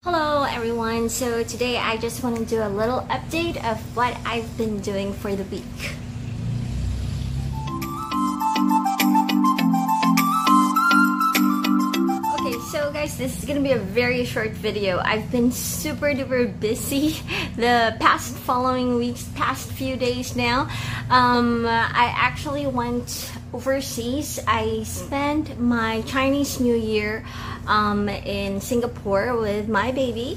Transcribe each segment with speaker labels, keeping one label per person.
Speaker 1: Hello everyone, so today I just want to do a little update of what I've been doing for the week. Okay, so guys, this is gonna be a very short video. I've been super duper busy the past following weeks, past few days now. I actually went overseas. I spent my Chinese New Year in Singapore with my baby,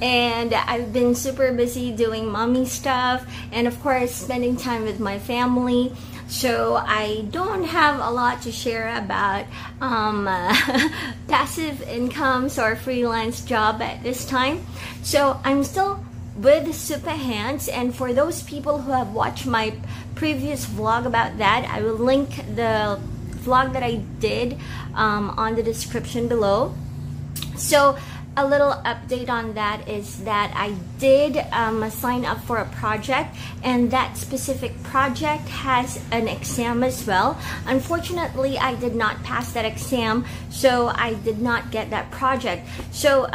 Speaker 1: and I've been super busy doing mommy stuff and of course spending time with my family, so I don't have a lot to share about passive incomes or freelance job at this time. So I'm still with Supahands, and for those people who have watched my previous vlog about that, I will link the vlog that I did on the description below. So a little update on that is that I did sign up for a project, and that specific project has an exam as well. Unfortunately, I did not pass that exam, so I did not get that project. So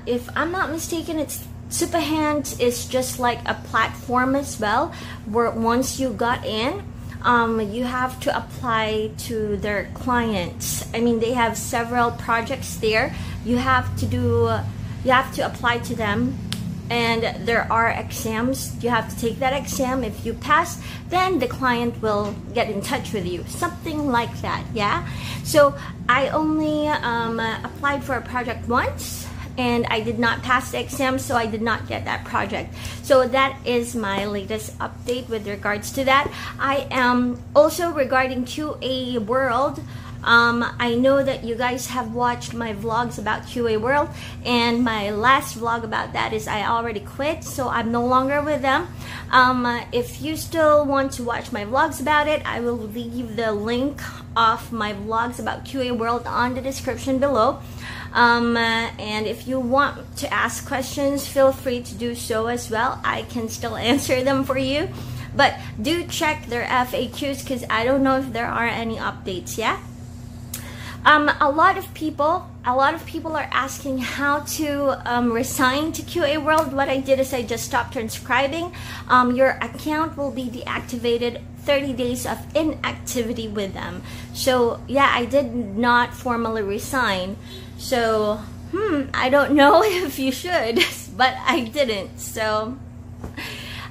Speaker 1: if I'm not mistaken, it's Supahands is just like a platform as well, where once you got in, you have to apply to their clients. I mean, they have several projects there. You have to apply to them, and there are exams. You have to take that exam. If you pass, then the client will get in touch with you, something like that. Yeah, so I only applied for a project once, and I did not pass the exam, so I did not get that project. So that is my latest update with regards to that. I am also regarding QA World. I know that you guys have watched my vlogs about QA World, and my last vlog about that is I already quit, so I'm no longer with them. If you still want to watch my vlogs about it, I will leave the link of my vlogs about QA World on the description below. And if you want to ask questions, feel free to do so as well. I can still answer them for you, but do check their FAQs because I don't know if there are any updates. Yeah. A lot of people are asking how to resign to QA World. What I did is I just stopped transcribing. Your account will be deactivated 30 days of inactivity with them. So yeah, I did not formally resign. So I don't know if you should, but I didn't. So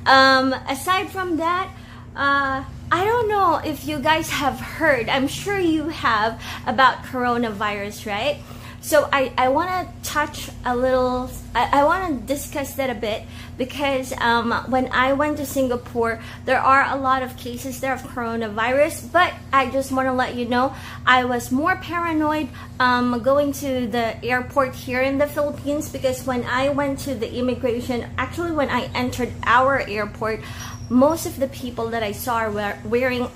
Speaker 1: aside from that, I don't know if you guys have heard, I'm sure you have, about coronavirus, right? So I want to touch a little, I want to discuss that a bit, because when I went to Singapore, there are a lot of cases there of coronavirus, but I just want to let you know, I was more paranoid going to the airport here in the Philippines, because when I went to the immigration, actually when I entered our airport, most of the people that I saw were wearing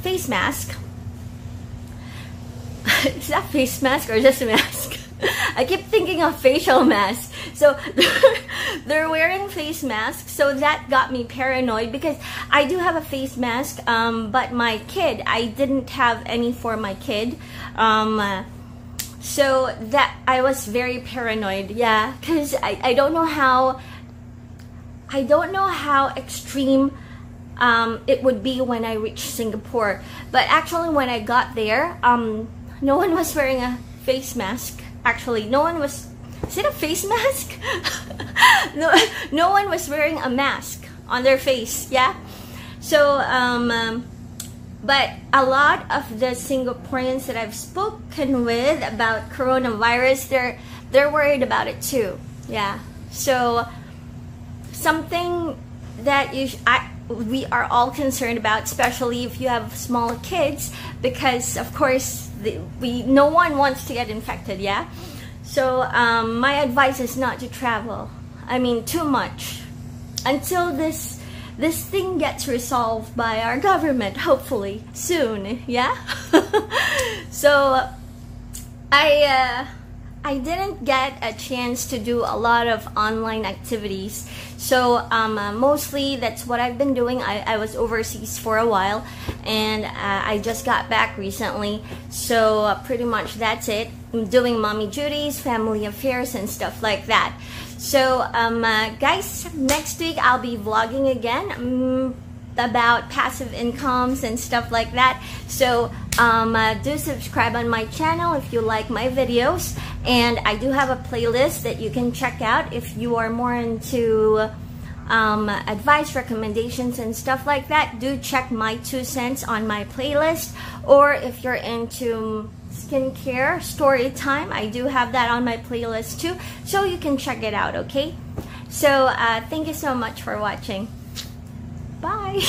Speaker 1: face mask. Is that face mask or just a mask? I keep thinking of facial mask. So they're wearing face masks, so that got me paranoid, because I do have a face mask, but my kid, I didn't have any for my kid. So that I was very paranoid, yeah, because I don't know how extreme it would be when I reached Singapore. But actually when I got there, no one was wearing a face mask. Actually, no one was, is it a face mask? No one was wearing a mask on their face, yeah? So, but a lot of the Singaporeans that I've spoken with about coronavirus, they're worried about it too, yeah? So, something that we are all concerned about, especially if you have small kids, because of course no one wants to get infected, yeah? So my advice is not to travel, I mean too much, until this thing gets resolved by our government, hopefully soon, yeah? So I didn't get a chance to do a lot of online activities. So mostly that's what I've been doing. I was overseas for a while, and I just got back recently. So pretty much that's it. doing mommy duties, family affairs, and stuff like that. So guys, next week I'll be vlogging again about passive incomes and stuff like that. So do subscribe on my channel if you like my videos, and I do have a playlist that you can check out if you are more into advice, recommendations, and stuff like that. Do check my 2 cents on my playlist. Or if you're into skincare story time, I do have that on my playlist too, so you can check it out. Okay, so thank you so much for watching. Bye.